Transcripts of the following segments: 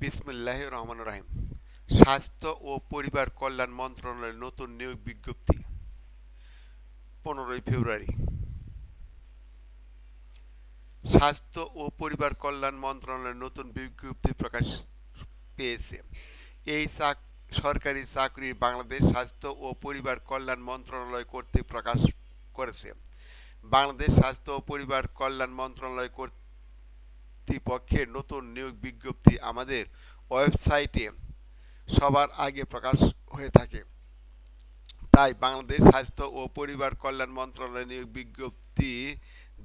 বিসমিল্লাহির রহমানির রহিম। স্বাস্থ্য ও পরিবার কল্যাণ মন্ত্রণালয়ের নতুন নিয়োগ বিজ্ঞপ্তি 15 ফেব্রুয়ারি। স্বাস্থ্য ও পরিবার কল্যাণ মন্ত্রণালয়ের নতুন বিজ্ঞপ্তি প্রকাশ পেয়েছে। এই সরকারি চাকরি বাংলাদেশ স্বাস্থ্য ও পরিবার কল্যাণ মন্ত্রণালয় কর্তৃক প্রকাশ করেছে। বাংলাদেশ স্বাস্থ্য ও পরিবার কল্যাণ মন্ত্রণালয় কর্তৃপক্ষের নতুন নিয়োগ বিজ্ঞপ্তি আমাদের ওয়েবসাইটে সবার আগে প্রকাশ হয়ে থাকে। তাই বাংলাদেশ স্বাস্থ্য ও পরিবার কল্যাণ মন্ত্রণালয়ের নিয়োগ বিজ্ঞপ্তি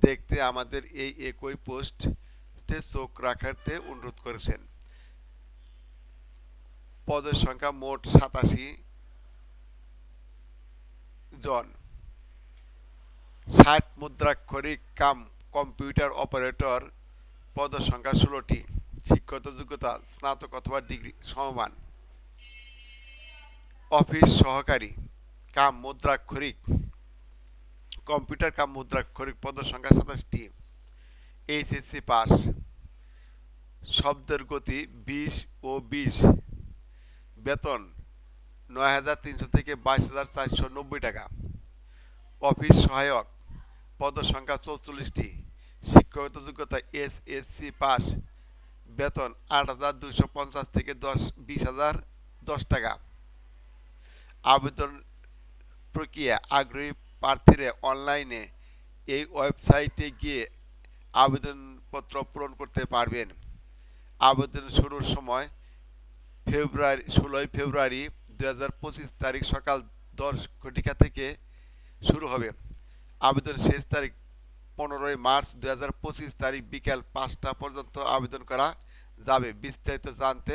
দেখতে আমাদের এই একই পোস্টে চোখ রাখতে অনুরোধ করেছেন। পদের সংখ্যা মোট 87 জন। 60 মুদ্রাক্ষরিক কাম কম্পিউটার অপারেটর পদের সংখ্যা 16টি। শিক্ষাগত যোগ্যতা স্নাতক অথবা ডিগ্রি সমমান। অফিস সহকারী কাম মুদ্রাক্ষরিক কম্পিউটার কাম মুদ্রাক্ষরিক পদের সংখ্যা 27টি। HSC pass. শব্দের গতি 20 ও 20। বেতন 9,300 থেকে 22,490 টাকা। অফিস সহায়ক পদের সংখ্যা 44টি। শিক্ষাগত যোগ্যতা এসএসসি পাস। বেতন 8,250 থেকে 20,010 টাকা। আবেদন প্রক্রিয়া আগ্রহী প্রার্থীরা অনলাইনে এই ওয়েবসাইটে গিয়ে আবেদনপত্র পূরণ করতে পারবেন। আবেদন শুরুর সময় 16 ফেব্রুয়ারি 2025 তারিখ সকাল 10 ঘটিকা থেকে শুরু হবে। আবেদন শেষ তারিখ 15 মার্চ 2025 তারিখ বিকাল 5টা পর্যন্ত আবেদন করা যাবে। বিস্তারিত জানতে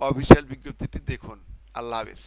অফিসিয়াল বিজ্ঞপ্তিটি দেখুন। আল্লাহ হাফেজ।